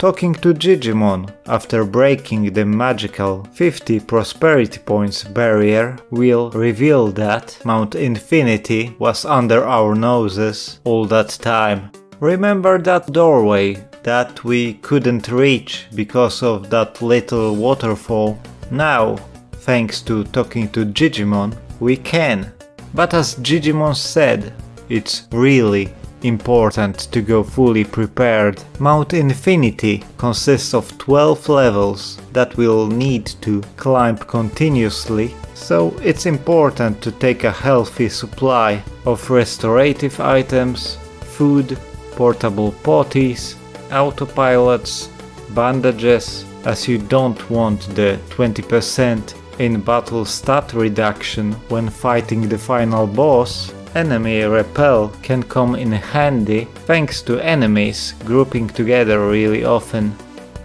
Talking to Digimon after breaking the magical 50 prosperity points barrier will reveal that Mount Infinity was under our noses all that time. Remember that doorway that we couldn't reach because of that little waterfall? Now, thanks to talking to Digimon, we can. But as Digimon said, it's really important to go fully prepared. Mount Infinity consists of 12 levels that we'll need to climb continuously, so it's important to take a healthy supply of restorative items, food, portable potties, autopilots, bandages, as you don't want the 20% in battle stat reduction when fighting the final boss. Enemy repel can come in handy thanks to enemies grouping together really often.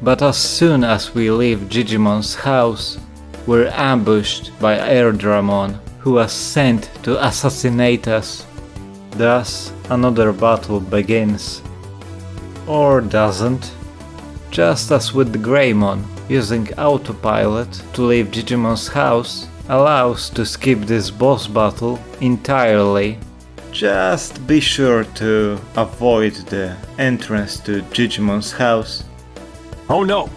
But as soon as we leave Digimon's house, we're ambushed by Airdramon, who was sent to assassinate us. Thus, another battle begins. Or doesn't. Just as with the Greymon, using autopilot to leave Digimon's house allows to skip this boss battle entirely. Just be sure to avoid the entrance to Digimon's house. Oh no!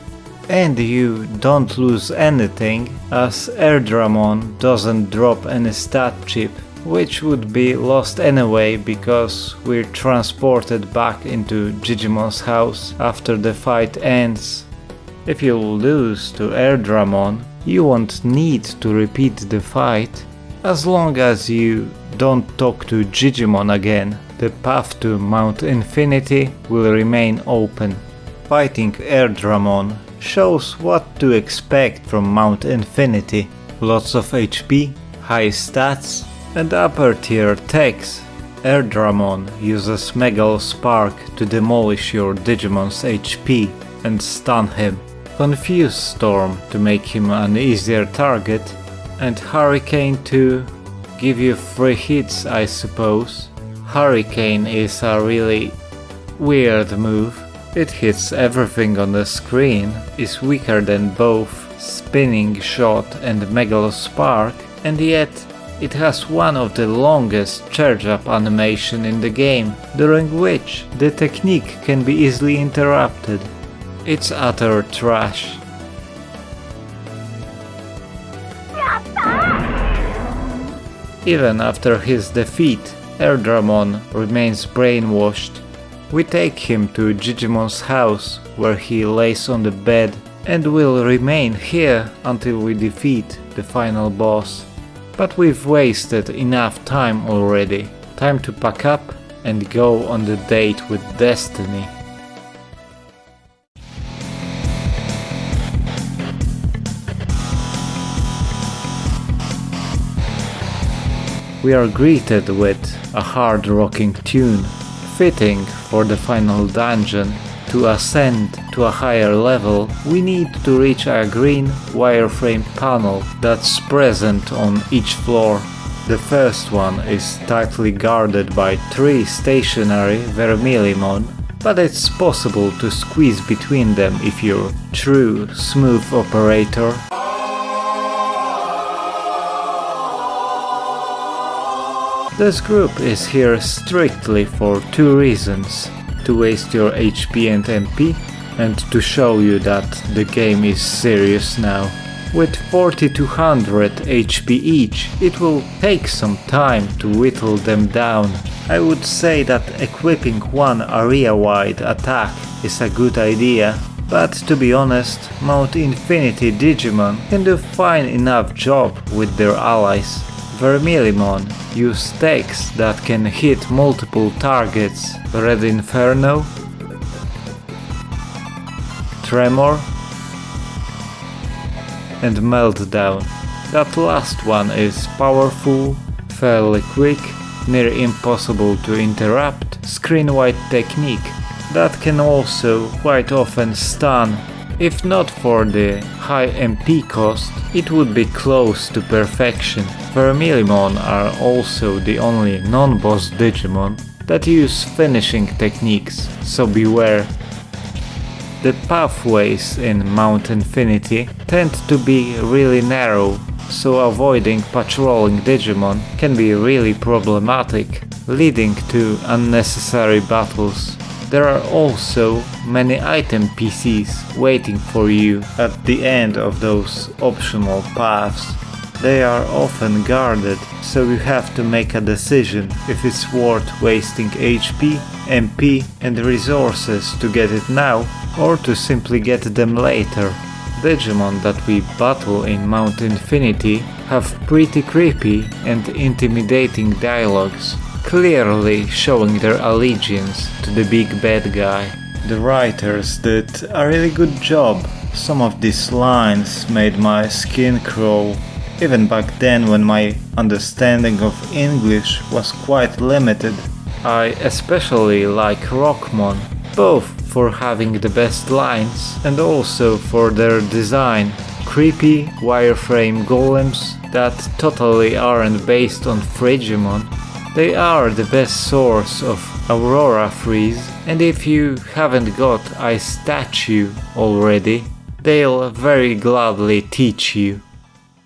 And you don't lose anything, as Airdramon doesn't drop any stat chip, which would be lost anyway because we're transported back into Digimon's house after the fight ends. If you lose to Airdramon, you won't need to repeat the fight. As long as you don't talk to Digimon again, the path to Mount Infinity will remain open. Fighting Airdramon shows what to expect from Mount Infinity. Lots of HP, high stats, and upper tier techs. Airdramon uses Spark to demolish your Digimon's HP and stun him. Confuse Storm to make him an easier target, and Hurricane to give you free hits, I suppose. Hurricane is a really weird move. It hits everything on the screen, is weaker than both Spinning Shot and Spark, and yet it has one of the longest charge-up animation in the game, during which the technique can be easily interrupted. It's utter trash. Even after his defeat, Airdramon remains brainwashed. We take him to Digimon's house, where he lays on the bed, and will remain here until we defeat the final boss. But we've wasted enough time already. Time to pack up and go on the date with Destiny. We are greeted with a hard-rocking tune, fitting for the final dungeon. To ascend to a higher level, we need to reach a green wireframe panel that's present on each floor. The first one is tightly guarded by 3 stationary Vermilimon, but it's possible to squeeze between them if you're true smooth operator. This group is here strictly for 2 reasons: to waste your HP and MP, and to show you that the game is serious now. With 4200 HP each, it will take some time to whittle them down. I would say that equipping one area-wide attack is a good idea, but to be honest, Mount Infinity Digimon can do fine enough job with their allies. Vermilimon use techs that can hit multiple targets: Red Inferno, Tremor, and Meltdown. That last one is powerful, fairly quick, near impossible to interrupt, screen-wide technique that can also quite often stun. If not for the high MP cost, it would be close to perfection. Vermilimon are also the only non-boss Digimon that use finishing techniques, so beware. The pathways in Mount Infinity tend to be really narrow, so avoiding patrolling Digimon can be really problematic, leading to unnecessary battles. There are also many item PCs waiting for you at the end of those optional paths. They are often guarded, so you have to make a decision if it's worth wasting HP, MP and resources to get it now, or to simply get them later. Digimon that we battle in Mount Infinity have pretty creepy and intimidating dialogues, clearly showing their allegiance to the big bad guy. The writers did a really good job. Some of these lines made my skin crawl, even back then when my understanding of English was quite limited. I especially like Rockmon, both for having the best lines and also for their design. Creepy wireframe golems that totally aren't based on Frigimon. They are the best source of Aurora Freeze, and if you haven't got Ice Statue already, they'll very gladly teach you.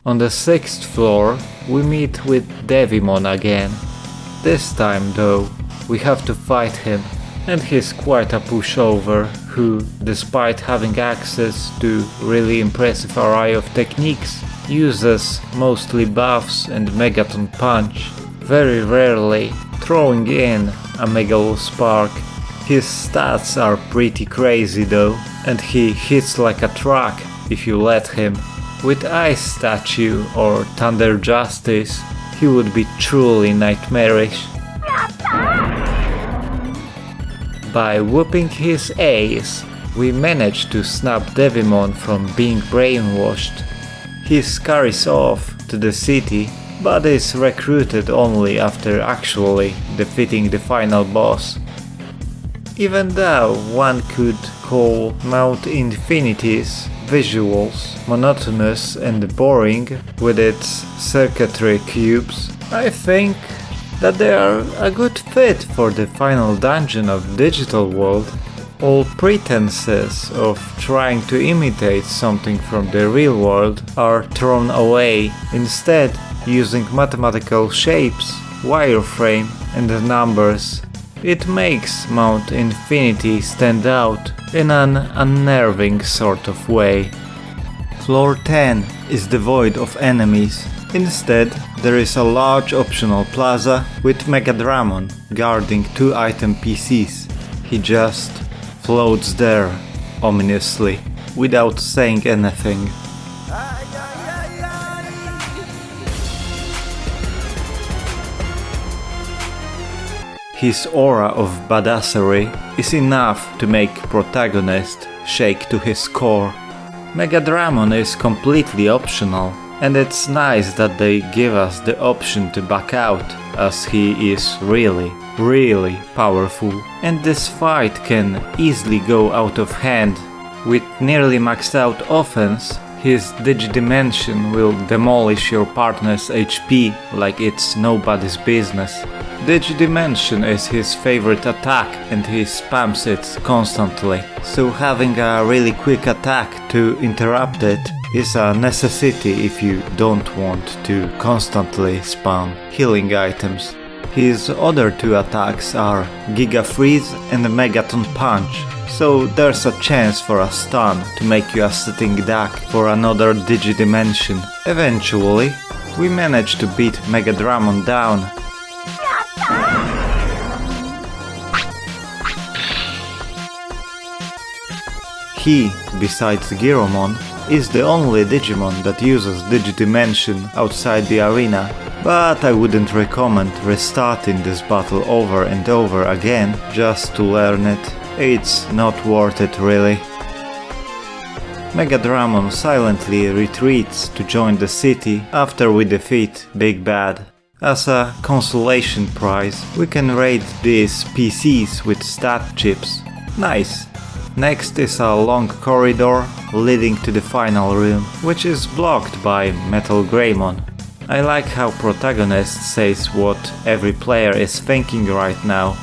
On the 6th floor, we meet with Devimon again. This time though, we have to fight him, and he's quite a pushover who, despite having access to really impressive array of techniques, uses mostly buffs and Megaton Punch, very rarely throwing in a Megalo Spark. His stats are pretty crazy though, and he hits like a truck if you let him. With Ice Statue or Thunder Justice, he would be truly nightmarish. By whooping his ace, we manage to snap Devimon from being brainwashed. He scurries off to the city, but is recruited only after actually defeating the final boss. Even though one could call Mount Infinity's visuals monotonous and boring with its circuitry cubes, I think that they are a good fit for the final dungeon of Digital World. All pretenses of trying to imitate something from the real world are thrown away, instead using mathematical shapes, wireframe and numbers. It makes Mount Infinity stand out in an unnerving sort of way. Floor 10 is devoid of enemies. Instead, there is a large optional plaza with Megadramon guarding 2 item PCs. He just floats there, ominously, without saying anything. His aura of badassery is enough to make protagonist shake to his core. Megadramon is completely optional, and it's nice that they give us the option to back out, as he is really powerful, and this fight can easily go out of hand. With nearly maxed out offense, his Digidimension will demolish your partner's HP like it's nobody's business. Digidimension is his favorite attack and he spams it constantly, so having a really quick attack to interrupt it is a necessity if you don't want to constantly spam healing items. His other 2 attacks are Giga Freeze and Megaton Punch, so there's a chance for a stun to make you a sitting duck for another Digidimension. Eventually, we manage to beat Megadramon down. He, besides Giromon, is the only Digimon that uses Digidimension outside the arena, but I wouldn't recommend restarting this battle over and over again just to learn it. It's not worth it really. Megadramon silently retreats to join the city after we defeat Big Bad. As a consolation prize, we can raid these PCs with stat chips. Nice! Next is a long corridor leading to the final room, which is blocked by MetalGreymon. I like how protagonist says what every player is thinking right now.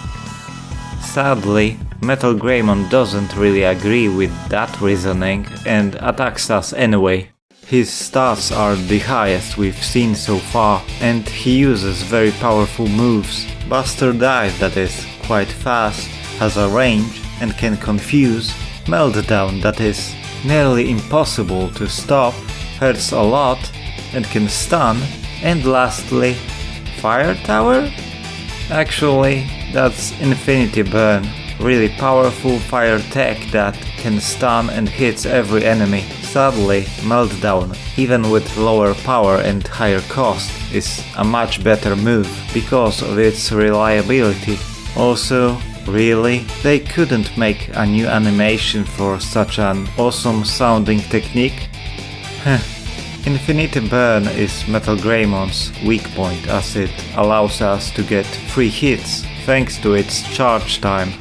Sadly, MetalGreymon doesn't really agree with that reasoning and attacks us anyway. His stats are the highest we've seen so far, and he uses very powerful moves. Buster Dive, that is quite fast, has a range and can confuse. Meltdown, that is nearly impossible to stop, hurts a lot and can stun. And lastly, Fire Tower? Actually, that's Infinity Burn, really powerful fire tech that can stun and hits every enemy. Sadly, Meltdown, even with lower power and higher cost, is a much better move because of its reliability. Also, really, they couldn't make a new animation for such an awesome sounding technique? Heh. Infinity Burn is MetalGreymon's weak point, as it allows us to get free hits thanks to its charge time.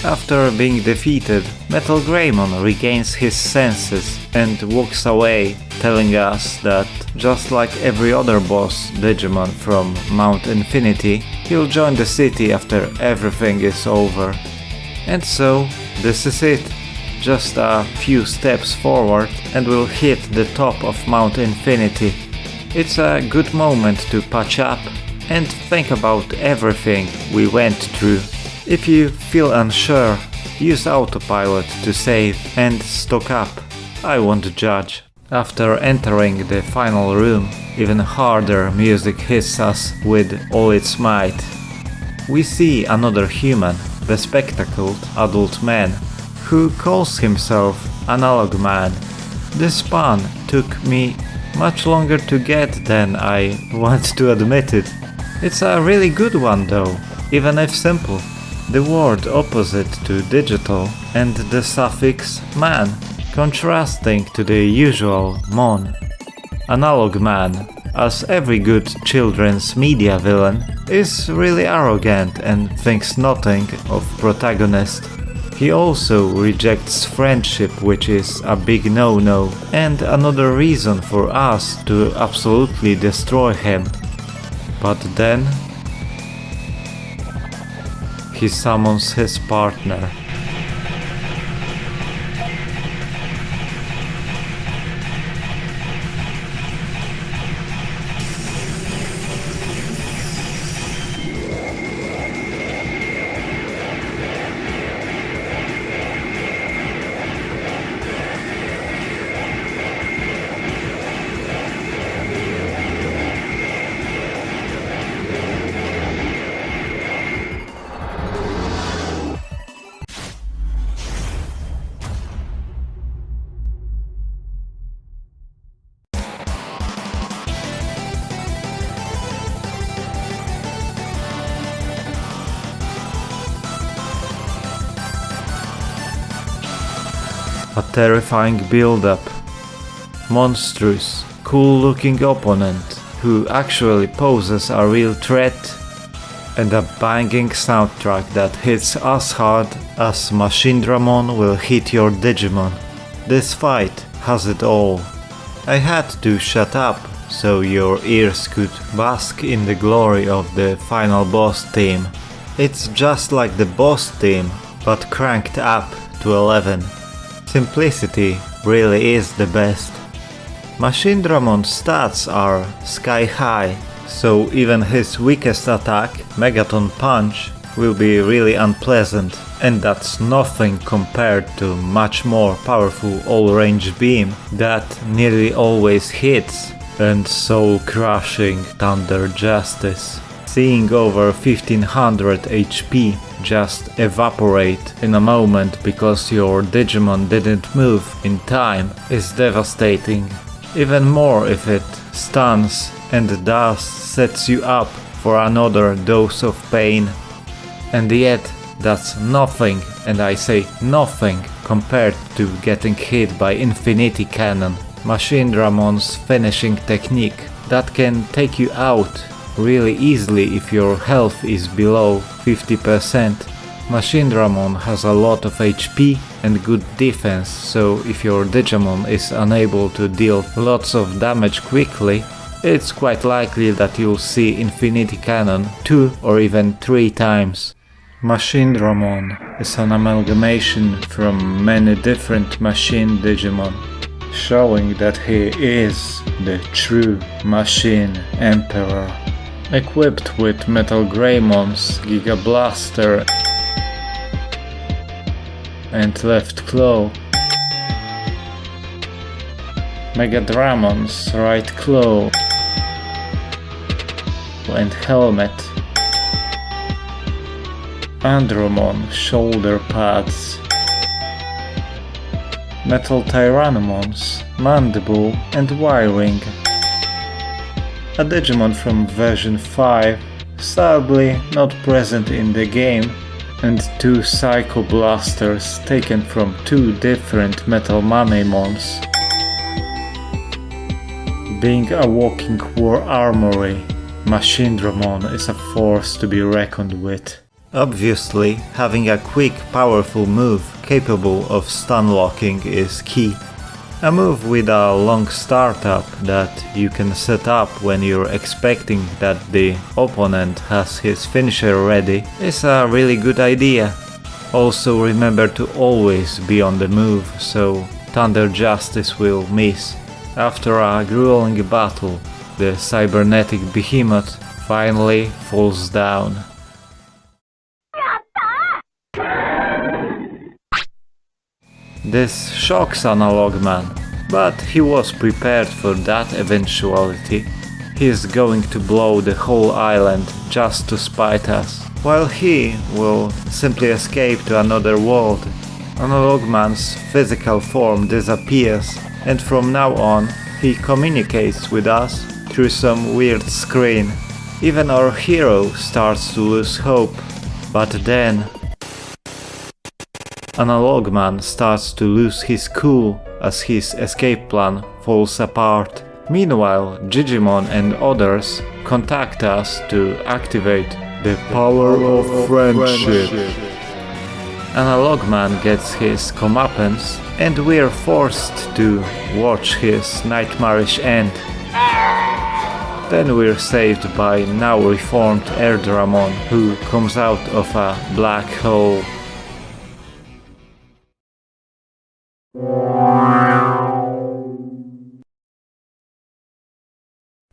After being defeated, MetalGreymon regains his senses and walks away, telling us that just like every other boss Digimon from Mount Infinity, he'll join the city after everything is over. And so, this is it. Just a few steps forward and we'll hit the top of Mount Infinity. It's a good moment to patch up and think about everything we went through. If you feel unsure, use autopilot to save and stock up. I won't judge. After entering the final room, even harder music hits us with all its might. We see another human, the spectacled adult man, who calls himself Analogman. This pun took me much longer to get than I want to admit it. It's a really good one though, even if simple. The word opposite to digital and the suffix man, contrasting to the usual mon. Analogman, as every good children's media villain, is really arrogant and thinks nothing of protagonist. He also rejects friendship, which is a big no-no, and another reason for us to absolutely destroy him. But then he summons his partner. A terrifying build-up. Monstrous, cool-looking opponent who actually poses a real threat. And a banging soundtrack that hits as hard as Machinedramon will hit your Digimon. This fight has it all. I had to shut up so your ears could bask in the glory of the final boss theme. It's just like the boss theme, but cranked up to 11. Simplicity really is the best. Machinedramon's stats are sky high, so even his weakest attack, Megaton Punch, will be really unpleasant, and that's nothing compared to much more powerful all-range beam that nearly always hits, and soul-crushing Thunder Justice. Seeing over 1500 HP just evaporate in a moment because your Digimon didn't move in time is devastating. Even more if it stuns and thus sets you up for another dose of pain. And yet that's nothing, and I say nothing, compared to getting hit by Infinity Cannon, Machinedramon's finishing technique that can take you out really easily if your health is below 50%. Machinedramon has a lot of HP and good defense, so if your Digimon is unable to deal lots of damage quickly, It's quite likely that you'll see Infinity Cannon 2 or even 3 times. Machinedramon is an amalgamation from many different machine Digimon, showing that he is the true Machine Emperor. Equipped with MetalGreymon's Giga Blaster and left claw, Megadramon's right claw and helmet, Airdramon shoulder pads, Metal Tyrannomon's mandible and wiring, a Digimon from version 5, sadly not present in the game, and 2 Psycho Blasters taken from 2 different Metalmanamons. Being a walking war armory, Machinedramon is a force to be reckoned with. Obviously, having a quick, powerful move capable of stun locking is key. A move with a long startup that you can set up when you're expecting that the opponent has his finisher ready is a really good idea. Also remember to always be on the move, so Thunder Justice will miss. After a grueling battle, the cybernetic behemoth finally falls down. This shocks Analogman, but he was prepared for that eventuality. He is going to blow the whole island just to spite us, while he will simply escape to another world. Analogman's physical form disappears, and from now on he communicates with us through some weird screen. Even our hero starts to lose hope, but then Analogman starts to lose his cool as his escape plan falls apart. Meanwhile, Digimon and others contact us to activate the power of friendship. Analogman gets his comeuppance, and we're forced to watch his nightmarish end. Then we're saved by now reformed Airdramon, who comes out of a black hole.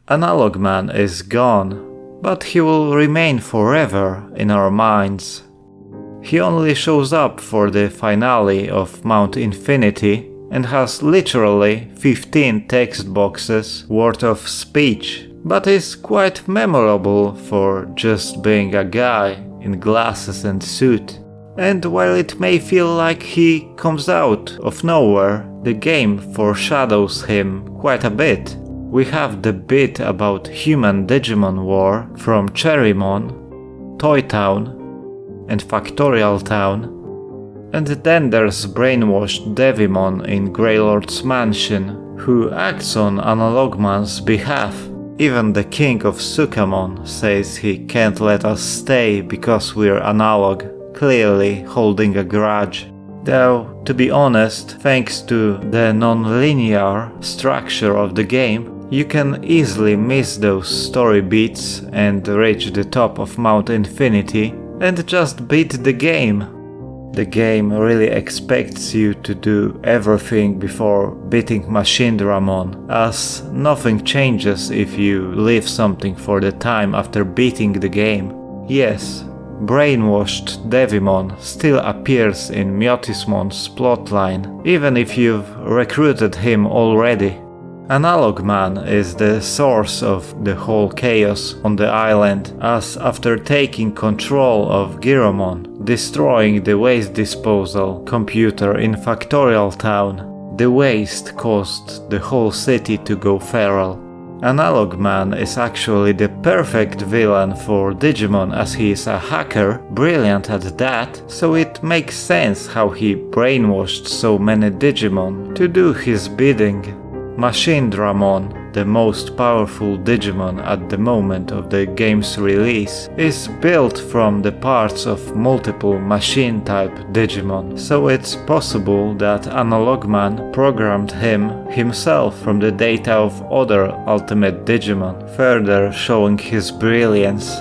Analogman is gone, but he will remain forever in our minds. He only shows up for the finale of Mount Infinity and has literally 15 text boxes worth of speech, but is quite memorable for just being a guy in glasses and suit. And while it may feel like he comes out of nowhere, the game foreshadows him quite a bit. We have the bit about human Digimon war from Cherrymon, Toy Town, and Factorial Town, and then there's brainwashed Devimon in Greylord's mansion, who acts on Analogman's behalf. Even the king of Sukamon says he can't let us stay because we're analog, clearly holding a grudge. Though, to be honest, thanks to the non-linear structure of the game, you can easily miss those story beats and reach the top of Mount Infinity and just beat the game. The game really expects you to do everything before beating Machinedramon, as nothing changes if you leave something for the time after beating the game. Yes, brainwashed Devimon still appears in Myotismon's plotline, even if you've recruited him already. Analogman is the source of the whole chaos on the island, as after taking control of Giromon, destroying the waste disposal computer in Factorial Town, the waste caused the whole city to go feral. Analogman is actually the perfect villain for Digimon, as he is a hacker, brilliant at that, so it makes sense how he brainwashed so many Digimon to do his bidding. Machinedramon the most powerful Digimon at the moment of the game's release, is built from the parts of multiple machine-type Digimon, so it's possible that Analogman programmed him himself from the data of other Ultimate Digimon, further showing his brilliance.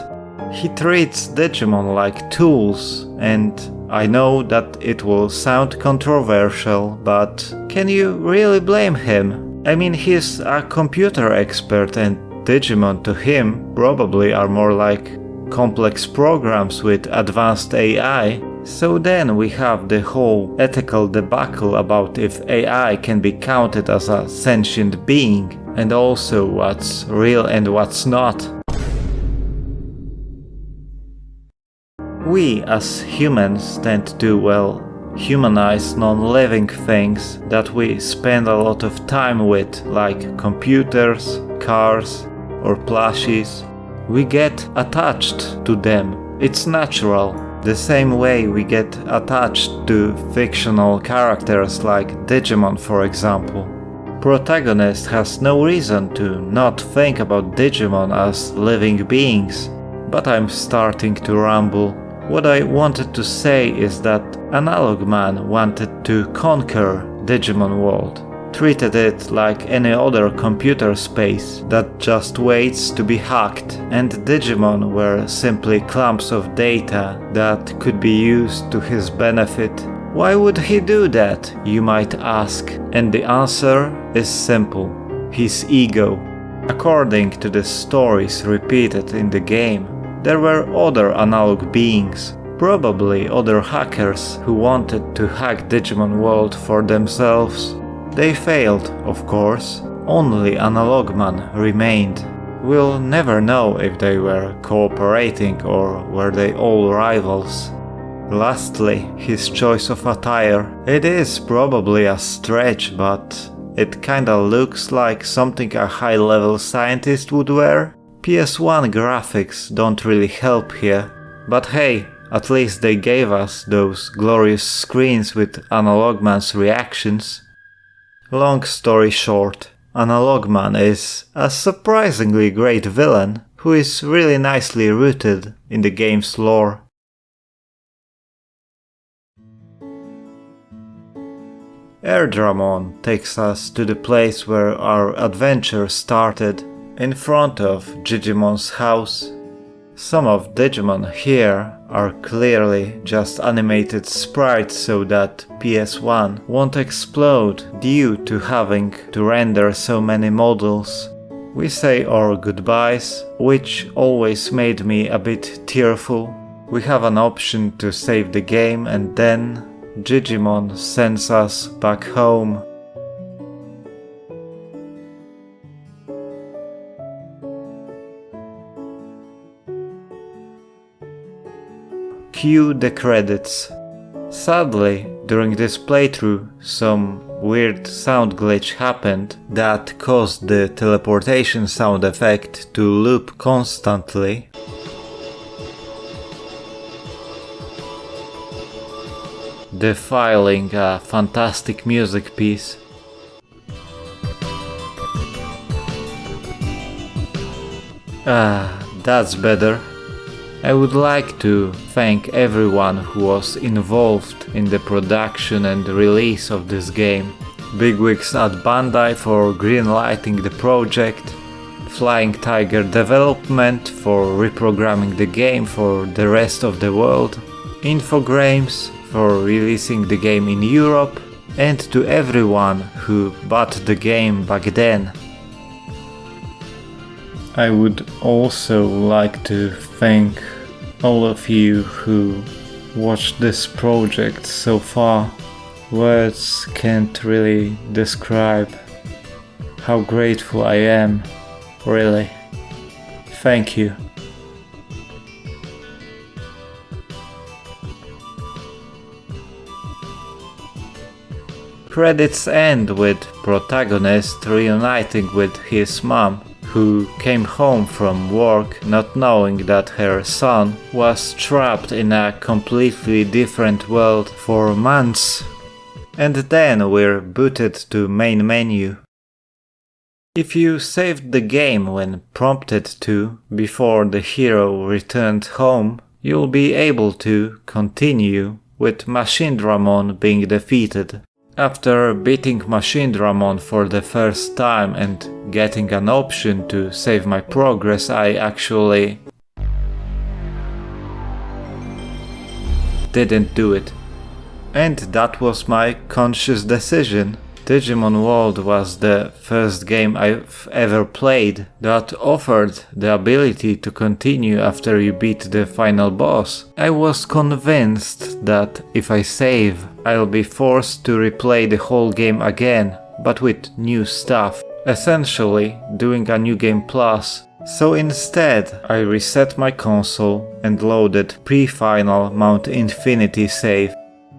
He treats Digimon like tools, and I know that it will sound controversial, but can you really blame him? I mean, he's a computer expert and Digimon to him probably are more like complex programs with advanced AI. So then we have the whole ethical debacle about if AI can be counted as a sentient being, and also what's real and what's not. We as humans tend to, humanize non-living things that we spend a lot of time with, like computers, cars, or plushies. We get attached to them. It's natural. The same way we get attached to fictional characters like Digimon, for example. Protagonist has no reason to not think about Digimon as living beings. But I'm starting to ramble. What I wanted to say is that Analogman wanted to conquer Digimon world, treated it like any other computer space that just waits to be hacked, and Digimon were simply clumps of data that could be used to his benefit. Why would he do that, you might ask? And the answer is simple: his ego. According to the stories repeated in the game, there were other analog beings, probably other hackers who wanted to hack Digimon world for themselves. They failed, of course. Only Analogman remained. We'll never know if they were cooperating or were they all rivals. Lastly, his choice of attire. It is probably a stretch, but it kinda looks like something a high-level scientist would wear. PS1 graphics don't really help here, but hey, at least they gave us those glorious screens with Analogman's reactions. Long story short, Analogman is a surprisingly great villain who is really nicely rooted in the game's lore. Airdramon takes us to the place where our adventure started, in front of Digimon's house. Some of Digimon here are clearly just animated sprites so that PS1 won't explode due to having to render so many models. We say our goodbyes, which always made me a bit tearful. We have an option to save the game and then Digimon sends us back home. Cue the credits. Sadly, during this playthrough, some weird sound glitch happened that caused the teleportation sound effect to loop constantly. Defiling a fantastic music piece. That's better. I would like to thank everyone who was involved in the production and release of this game. Bigwigs at Bandai for greenlighting the project, Flying Tiger Development for reprogramming the game for the rest of the world, Infogrames for releasing the game in Europe, and to everyone who bought the game back then. I would also like to thank all of you who watched this project so far. Words can't really describe how grateful I am, really. Thank you. Credits end with protagonist reuniting with his mom, who came home from work not knowing that her son was trapped in a completely different world for months. And then we're booted to main menu. If you saved the game when prompted to, before the hero returned home, you'll be able to continue with Machinedramon being defeated. After beating Machinedramon for the first time and getting an option to save my progress, I actually didn't do it. And that was my conscious decision. Digimon World was the first game I've ever played that offered the ability to continue after you beat the final boss. I was convinced that if I save, I'll be forced to replay the whole game again, but with new stuff, essentially doing a new game plus. So instead, I reset my console and loaded pre-final Mount Infinity save.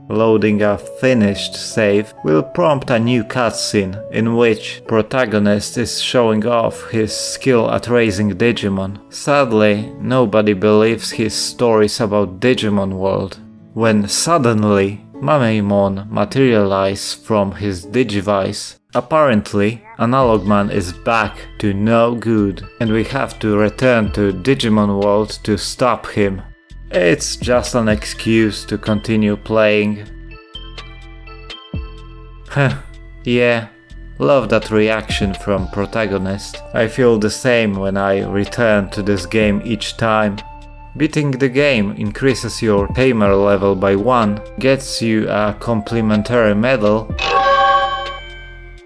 Loading a finished save will prompt a new cutscene in which protagonist is showing off his skill at raising Digimon. Sadly, nobody believes his stories about Digimon World. When suddenly Megadramon materializes from his Digivice, apparently Analogman is back to no good and we have to return to Digimon World to stop him. It's just an excuse to continue playing. Yeah, love that reaction from protagonist. I feel the same when I return to this game each time. Beating the game increases your tamer level by 1, gets you a complimentary medal,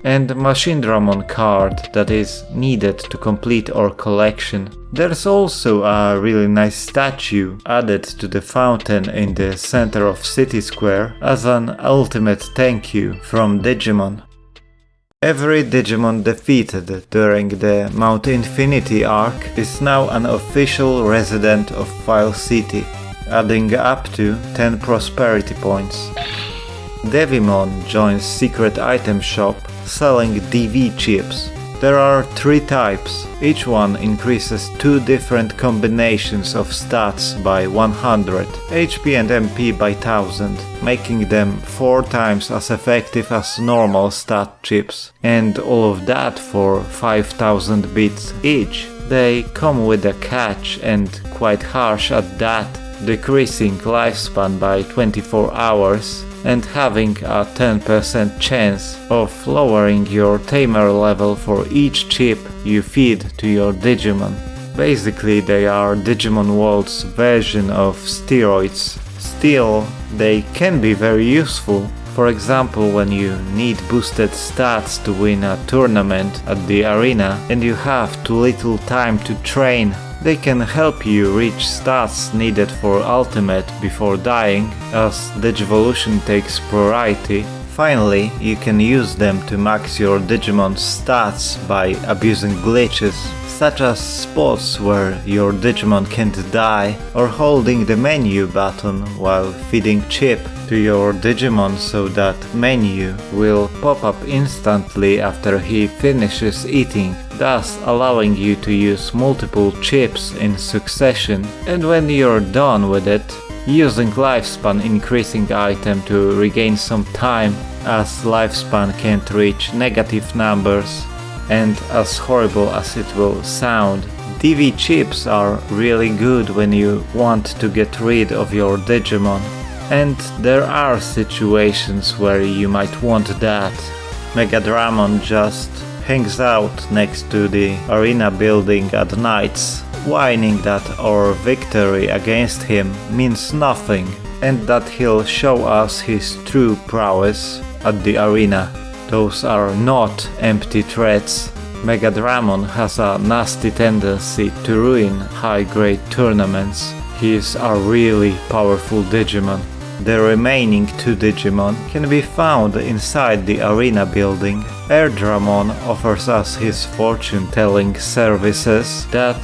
and a Machinedramon card that is needed to complete our collection. There's also a really nice statue added to the fountain in the center of City Square as an ultimate thank you from Digimon. Every Digimon defeated during the Mount Infinity arc is now an official resident of File City, adding up to 10 prosperity points. Devimon joins Secret Item Shop selling DV chips. There are 3 types, each one increases 2 different combinations of stats by 100, HP and MP by 1000, making them 4 times as effective as normal stat chips, and all of that for 5000 bits each. They come with a catch, and quite harsh at that, decreasing lifespan by 24 hours and having a 10% chance of lowering your tamer level for each chip you feed to your Digimon. Basically, they are Digimon World's version of steroids. Still, they can be very useful. For example, when you need boosted stats to win a tournament at the arena and you have too little time to train, they can help you reach stats needed for ultimate before dying, as Digivolution takes priority. Finally, you can use them to max your Digimon's stats by abusing glitches, such as spots where your Digimon can't die, or holding the menu button while feeding chip to your Digimon so that menu will pop up instantly after he finishes eating, thus allowing you to use multiple chips in succession, and when you're done with it, using lifespan increasing item to regain some time, as lifespan can't reach negative numbers. And as horrible as it will sound, DV chips are really good when you want to get rid of your Digimon. And there are situations where you might want that. Megadramon just hangs out next to the arena building at nights, whining that our victory against him means nothing and that he'll show us his true prowess at the arena. Those are not empty threats. Megadramon has a nasty tendency to ruin high-grade tournaments. He is a really powerful Digimon. The remaining 2 Digimon can be found inside the arena building. Airdramon offers us his fortune-telling services that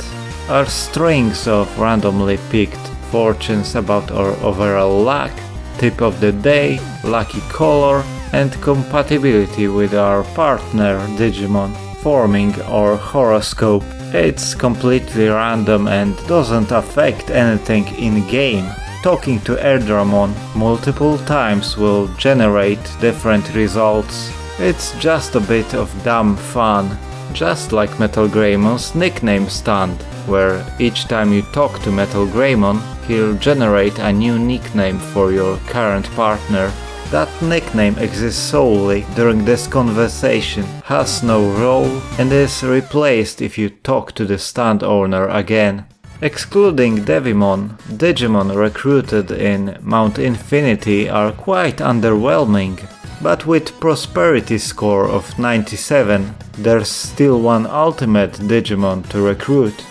are strings of randomly picked fortunes about our overall luck, tip of the day, lucky color, and compatibility with our partner Digimon, forming our horoscope. It's completely random and doesn't affect anything in-game. Talking to Airdramon multiple times will generate different results. It's just a bit of dumb fun. just like MetalGreymon's nickname stand, where each time you talk to MetalGreymon, he'll generate a new nickname for your current partner. That nickname exists solely during this conversation, has no role, and is replaced if you talk to the stand owner again. Excluding Devimon, Digimon recruited in Mount Infinity are quite underwhelming, but with prosperity score of 97, there's still one ultimate Digimon to recruit.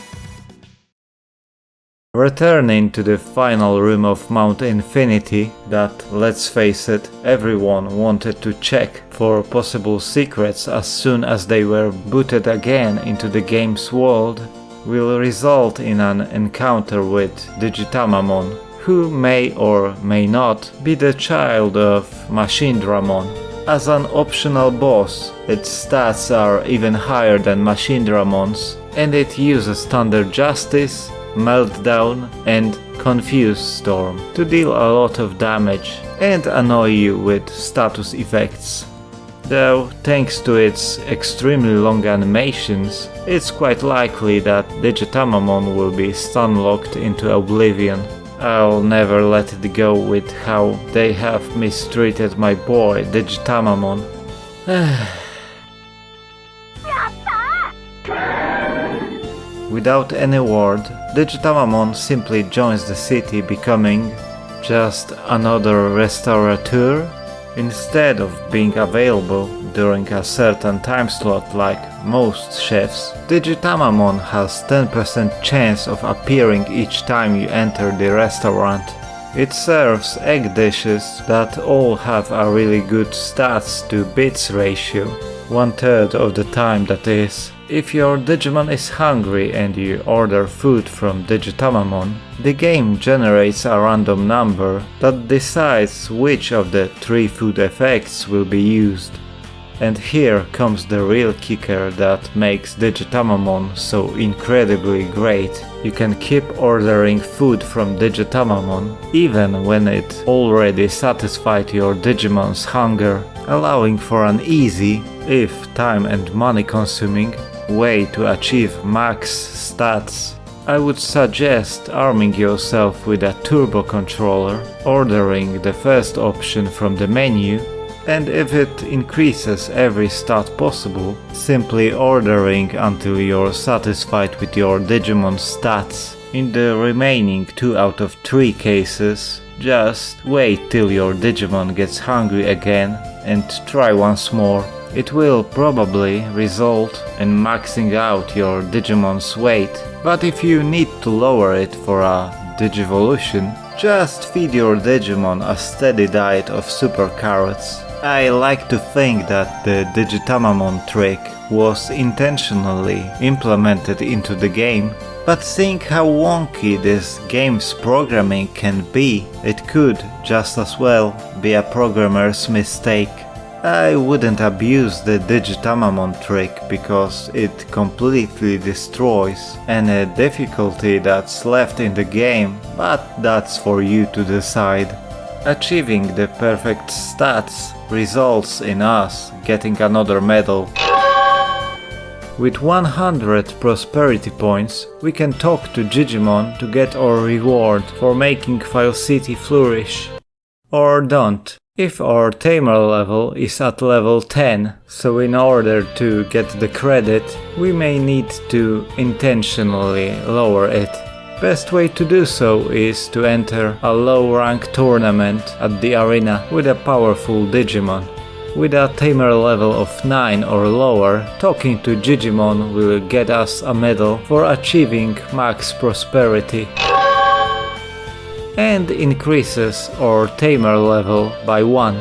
Returning to the final room of Mount Infinity that, let's face it, everyone wanted to check for possible secrets as soon as they were booted again into the game's world, will result in an encounter with Digitamamon, who may or may not be the child of Machinedramon. As an optional boss, its stats are even higher than Machinedramon's, and it uses Thunder Justice, Meltdown and Confuse Storm to deal a lot of damage and annoy you with status effects. Though, thanks to its extremely long animations, it's quite likely that Digitamamon will be stun-locked into oblivion. I'll never let it go with how they have mistreated my boy Digitamamon. Without any word, Digitamamon simply joins the city, becoming just another restaurateur. Instead of being available during a certain time slot like most chefs, Digitamamon has 10% chance of appearing each time you enter the restaurant. It serves egg dishes that all have a really good stats to bits ratio, 1/3 of the time that is. If your Digimon is hungry and you order food from Digitamamon, the game generates a random number that decides which of the 3 food effects will be used. And here comes the real kicker that makes Digitamamon so incredibly great. You can keep ordering food from Digitamamon even when it already satisfied your Digimon's hunger, allowing for an easy, if time and money consuming, way to achieve max stats. I would suggest arming yourself with a turbo controller, ordering the first option from the menu, and if it increases every stat possible, simply ordering until you're satisfied with your Digimon's stats. In the remaining 2 out of 3 cases, just wait till your Digimon gets hungry again and try once more. It will probably result in maxing out your Digimon's weight, but if you need to lower it for a Digivolution, just feed your Digimon a steady diet of super carrots. I like to think that the Digitamamon trick was intentionally implemented into the game, but think how wonky this game's programming can be. It could just as well be a programmer's mistake. I wouldn't abuse the Digitamamon trick because it completely destroys any difficulty that's left in the game, but that's for you to decide. Achieving the perfect stats results in us getting another medal. With 100 prosperity points, we can talk to Digimon to get our reward for making City Flourish. Or don't, if our tamer level is at level 10, so in order to get the credit, we may need to intentionally lower it. Best way to do so is to enter a low rank tournament at the arena with a powerful Digimon. With a tamer level of 9 or lower, talking to Digimon will get us a medal for achieving max prosperity, and increases our tamer level by 1.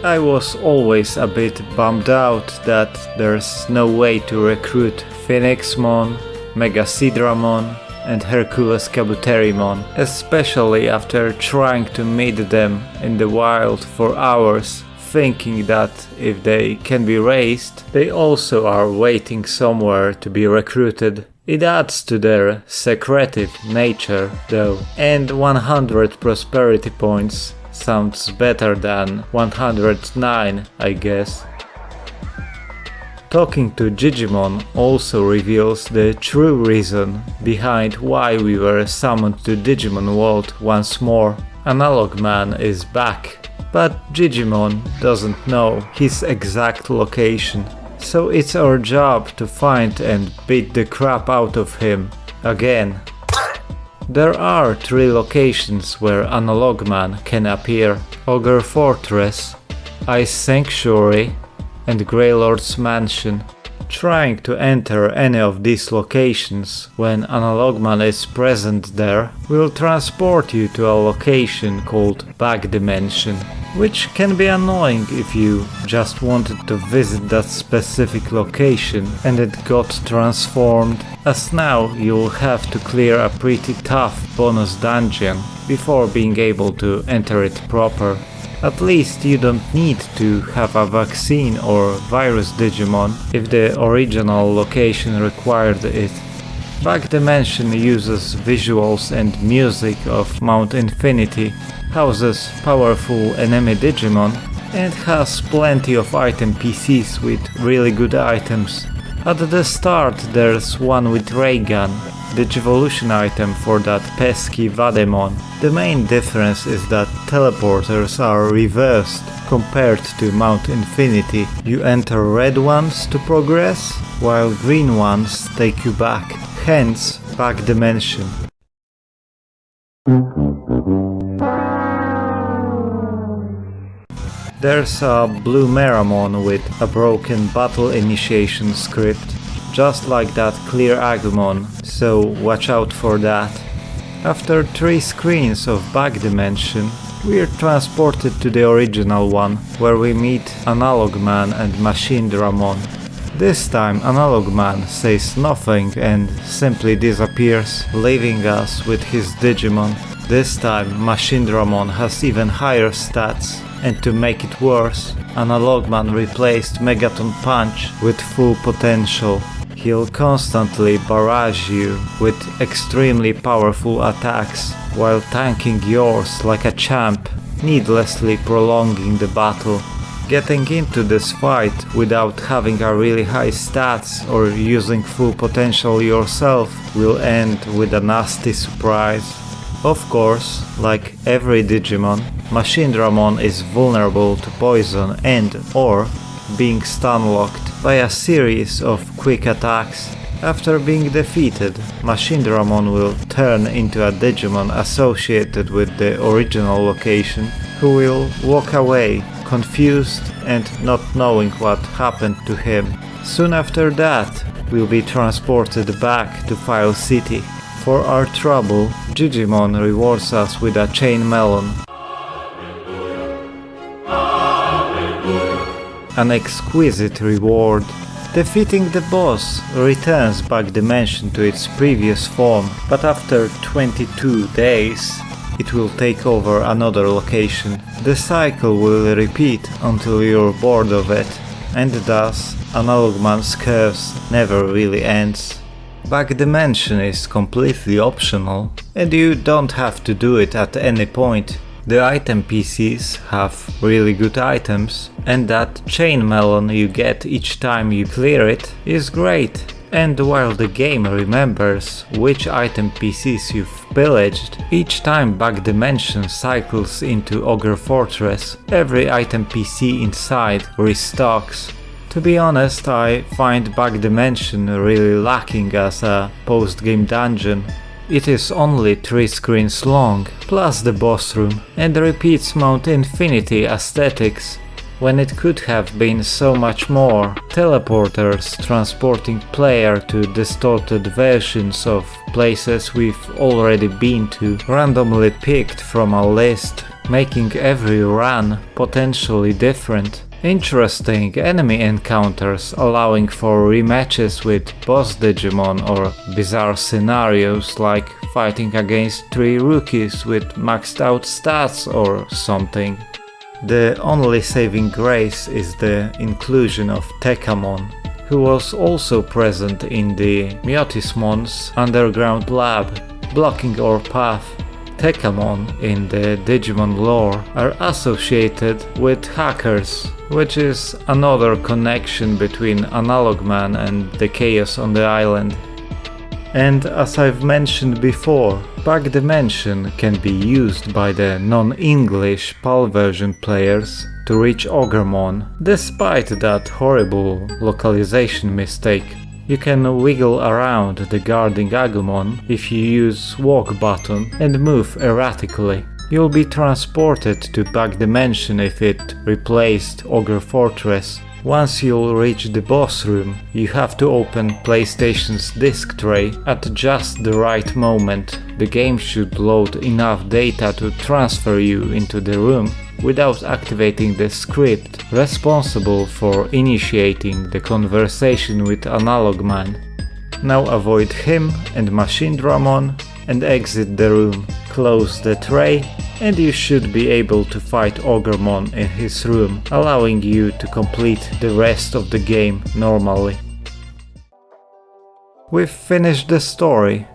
I was always a bit bummed out that there's no way to recruit Phoenixmon, Megadramon and Hercules Kabuterimon, especially after trying to meet them in the wild for hours, thinking that if they can be raised, they also are waiting somewhere to be recruited. It adds to their secretive nature though, and 100 prosperity points sounds better than 109, I guess. Talking to Digimon also reveals the true reason behind why we were summoned to Digimon World once more. Analogman is back, but Digimon doesn't know his exact location, so it's our job to find and beat the crap out of him again. There are 3 locations where Analogman can appear: Ogre Fortress, Ice Sanctuary, and Greylord's Mansion. Trying to enter any of these locations when Analogman is present there will transport you to a location called Back Dimension, which can be annoying if you just wanted to visit that specific location and it got transformed, as now you'll have to clear a pretty tough bonus dungeon before being able to enter it proper. At least you don't need to have a vaccine or virus Digimon if the original location required it. Back Dimension uses visuals and music of Mount Infinity, houses powerful enemy Digimon, and has plenty of item PCs with really good items. At the start there's one with ray gun, the Digivolution item for that pesky Vademon. The main difference is that teleporters are reversed compared to Mount Infinity. You enter red ones to progress, while green ones take you back, hence Back Dimension. There's a blue Meramon with a broken battle initiation script, just like that clear Agumon, so watch out for that. After 3 screens of Back Dimension, we're transported to the original one, where we meet Analogman and Machinedramon. This time Analogman says nothing and simply disappears, leaving us with his Digimon. This time Machinedramon has even higher stats, and to make it worse, Analogman replaced Megaton Punch with full potential. He'll constantly barrage you with extremely powerful attacks, while tanking yours like a champ, needlessly prolonging the battle. Getting into this fight without having a really high stats or using full potential yourself will end with a nasty surprise. Of course, like every Digimon, Machinedramon is vulnerable to poison and or being stun-locked by a series of quick attacks. After being defeated, Machinedramon will turn into a Digimon associated with the original location, who will walk away, confused and not knowing what happened to him. Soon after that, we'll be transported back to File City. For our trouble, Digimon rewards us with a chain melon. An exquisite reward. Defeating the boss returns Back Dimension to its previous form, but after 22 days it will take over another location. The cycle will repeat until you're bored of it, and thus Analogman's curse never really ends. Back Dimension is completely optional, and you don't have to do it at any point. The item PCs have really good items, and that chain melon you get each time you clear it is great. And while the game remembers which item PCs you've pillaged, each time Back Dimension cycles into Ogre Fortress, every item PC inside restocks. To be honest, I find Back Dimension really lacking as a post-game dungeon. It is only 3 screens long, plus the boss room, and repeats Mount Infinity aesthetics, when it could have been so much more. Teleporters transporting player to distorted versions of places we've already been to, randomly picked from a list, making every run potentially different. Interesting enemy encounters allowing for rematches with boss Digimon or bizarre scenarios like fighting against 3 rookies with maxed out stats or something. The only saving grace is the inclusion of Tekamon, who was also present in the Myotismon's underground lab, blocking our path. Tekamon in the Digimon lore are associated with hackers, which is another connection between Analogman and the chaos on the island. And as I've mentioned before, Back Dimension can be used by the non-English PAL version players to reach Ogremon, despite that horrible localization mistake. You can wiggle around the guarding Agumon if you use walk button and move erratically. You'll be transported to Back Dimension if it replaced Ogre Fortress. Once you'll reach the boss room, you have to open PlayStation's disc tray at just the right moment. The game should load enough data to transfer you into the room without activating the script responsible for initiating the conversation with Analogman. Now avoid him and Machinedramon and exit the room. Close the tray and you should be able to fight Ogremon in his room, allowing you to complete the rest of the game normally. We've finished the story,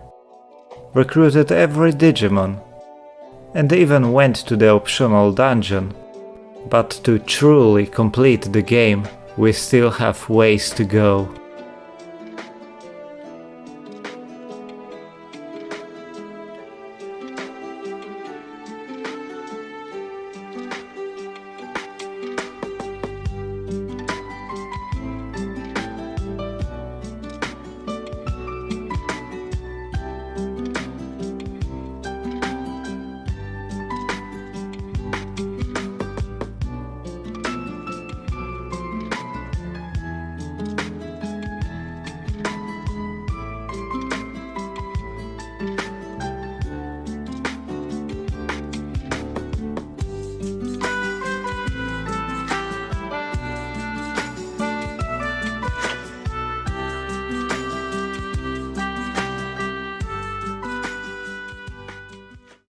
recruited every Digimon, and even went to the optional dungeon. But to truly complete the game, we still have ways to go.